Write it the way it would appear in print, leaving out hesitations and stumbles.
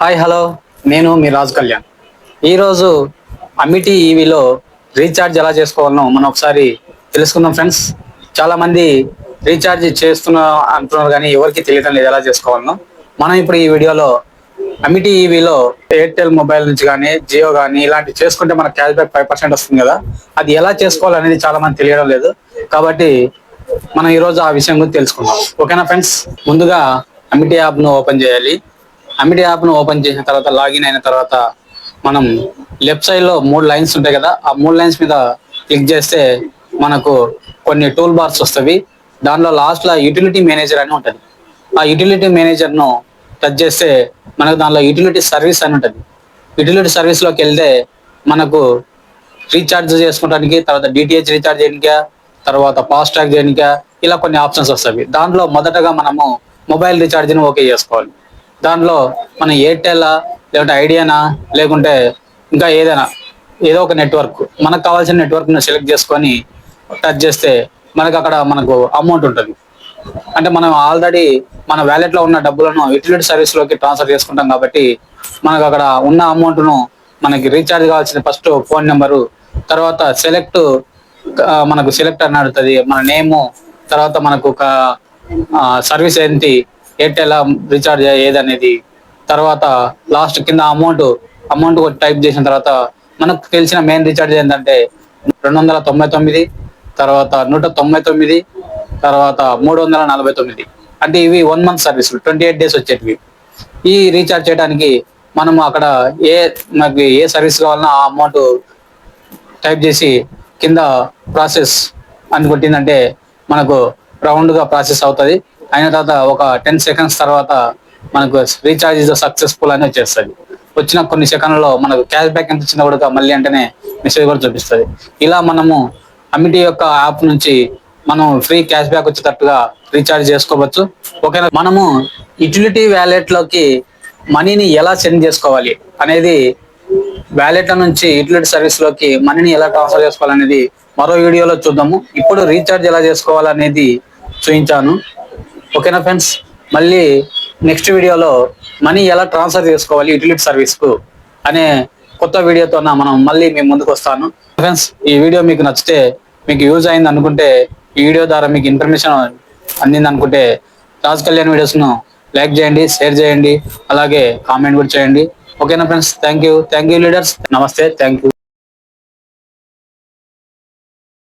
Hi hello, నేను మీ రాజు కళ్యాణ్. ఈరోజు Amity ఈవీలో recharge ఎలా చేసుకోవాలనో మనం ఒకసారి తెలుసుకుందాం ఫ్రెండ్స్. చాలా మంది రీఛార్జ్ చేస్తున్నా అంటున్నారు కానీ ఎవరికి తెలియడం లేదు ఎలా చేసుకోవాలనో. మనం ఇప్పుడు ఈ వీడియోలో అమిటీ ఈవీలో ఎయిర్టెల్ మొబైల్ నుంచి కానీ జియో కానీ ఇలాంటి చేసుకుంటే మనకు క్యాష్ బ్యాక్ 5% వస్తుంది కదా, అది ఎలా చేసుకోవాలనేది చాలా మంది తెలియడం లేదు. కాబట్టి మనం ఈరోజు ఆ విషయం గురించి తెలుసుకుందాం. ఓకేనా ఫ్రెండ్స్? ముందుగా అమిటీ యాప్ను ఓపెన్ చేయాలి. అమిటీ యాప్ను ఓపెన్ చేసిన తర్వాత లాగిన్ అయిన తర్వాత మనం లెఫ్ట్ సైడ్ లో 3 లైన్స్ ఉంటాయి కదా, ఆ 3 లైన్స్ మీద క్లిక్ చేస్తే మనకు కొన్ని టూల్ బార్స్ వస్తాయి. దానిలో లాస్ట్ లో యూటిలిటీ మేనేజర్ అని ఉంటుంది. ఆ యూటిలిటీ మేనేజర్ ను టచ్ చేస్తే మనకు దానిలో యూటిలిటీ సర్వీస్ అని ఉంటుంది. యూటిలిటీ సర్వీస్ లోకి వెళ్తే మనకు రీఛార్జ్ చేసుకోవడానికి, తర్వాత డిటిహెచ్ రీఛార్జ్ చేయడానికా, తర్వాత ఫాస్ట్ ట్రాక్ చేయడానికా, ఇలా కొన్ని ఆప్షన్స్ వస్తాయి. దాంట్లో మొదటగా మనము మొబైల్ రీఛార్జ్ని ఓకే చేసుకోవాలి. దాంట్లో మన ఎయిర్టెల్ లేకుంటే ఐడియానా లేకుంటే ఇంకా ఏదైనా ఏదో ఒక నెట్వర్క్, మనకు కావాల్సిన నెట్వర్క్ ను సెలెక్ట్ చేసుకొని టచ్ చేస్తే మనకు అక్కడ మనకు అమౌంట్ ఉంటుంది. అంటే మనం ఆల్రెడీ మన వ్యాలెట్ లో ఉన్న డబ్బులను యూటిలిటీ సర్వీస్ లోకి ట్రాన్స్ఫర్ చేసుకుంటాం కాబట్టి మనకు అక్కడ ఉన్న అమౌంట్ ను మనకి రీఛార్జ్ కావాల్సిన ఫస్ట్ ఫోన్ నెంబరు, తర్వాత సెలెక్ట్ మనకు సెలెక్ట్ అని అడుగుతుంది, మన నేము, తర్వాత మనకు ఒక సర్వీస్ ఏంటి, ఎయిర్టెల్ రీఛార్జ్ ఏదనేది, తర్వాత లాస్ట్ కింద అమౌంట్ టైప్ చేసిన తర్వాత మనకు తెలిసిన మెయిన్ రీఛార్జ్ ఏంటంటే 299, తర్వాత 199, తర్వాత 349. అంటే ఇవి 1 మంత్ సర్వీసులు, 28 days వచ్చేటివి. ఈ రీఛార్జ్ చేయడానికి మనం అక్కడ మనకి ఏ సర్వీస్ కావాలన్నా ఆ అమౌంట్ టైప్ చేసి కింద ప్రాసెస్ అని కొట్టిందంటే మనకు రౌండ్ గా ప్రాసెస్ అవుతుంది. అయిన తర్వాత ఒక 10 seconds తర్వాత మనకు రీఛార్జ్ ఇస్ సక్సెస్ఫుల్ అని వచ్చేస్తుంది. వచ్చిన కొన్ని సెకండ్లలో మనకు క్యాష్ బ్యాక్ ఎంత వచ్చినా కూడా మళ్ళీ అంటేనే మెసేజ్ కూడా చూపిస్తుంది. ఇలా మనము అమిటీ యొక్క యాప్ నుంచి మనం ఫ్రీ క్యాష్ బ్యాక్ వచ్చేటట్టుగా రీఛార్జ్ చేసుకోవచ్చు. ఓకేనా? మనము యూటిలిటీ వ్యాలెట్ లోకి మనీని ఎలా సెండ్ చేసుకోవాలి అనేది, వ్యాలెట్ నుంచి యూటిలిటీ సర్వీస్ లోకి మనీని ఎలా ట్రాన్స్ఫర్ చేసుకోవాలనేది మరో వీడియోలో చూద్దాము. ఇప్పుడు రీఛార్జ్ ఎలా చేసుకోవాలనేది చూపించాను. ఓకేనా ఫ్రెండ్స్? మళ్ళీ నెక్స్ట్ వీడియోలో మనీ ఎలా ట్రాన్స్ఫర్ చేసుకోవాలి యూటిలిటీ సర్వీస్ కు అనే కొత్త వీడియోతో మనం మళ్ళీ మీ ముందుకు వస్తాను. ఫ్రెండ్స్, ఈ వీడియో మీకు నచ్చితే, మీకు యూజ్ అయింది అనుకుంటే, ఈ వీడియో ద్వారా మీకు ఇన్ఫర్మేషన్ అందింది అనుకుంటే రాజ్ కళ్యాణ్ వీడియోస్ ను లైక్ చేయండి, షేర్ చేయండి, అలాగే కామెంట్ కూడా చేయండి. ఓకేనా ఫ్రెండ్స్? Thank you leaders. నమస్తే, థ్యాంక్ యూ.